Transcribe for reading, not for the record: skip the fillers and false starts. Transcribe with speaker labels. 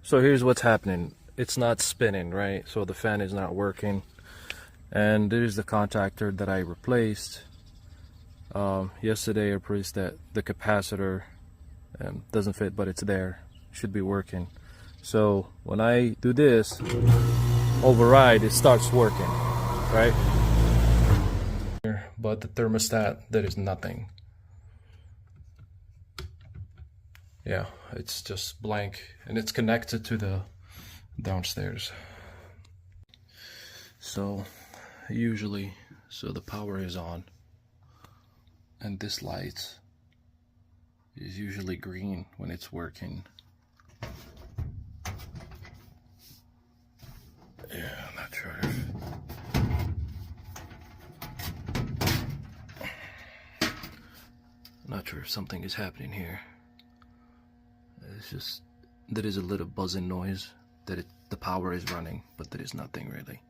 Speaker 1: So here's what's happening. It's not spinning, right? So the fan is not working. And there's the contactor that I replaced. Yesterday I replaced that the capacitor doesn't fit, but it's there. Should be working. So when I do this, override, it starts working, right? But the thermostat, there is nothing. Yeah, it's just blank, and it's connected to the downstairs. So usually, the power is on, and this light is usually green when it's working. Yeah, I'm not sure if something is happening here. It's just there is a little buzzing noise that the power is running, but there is nothing really.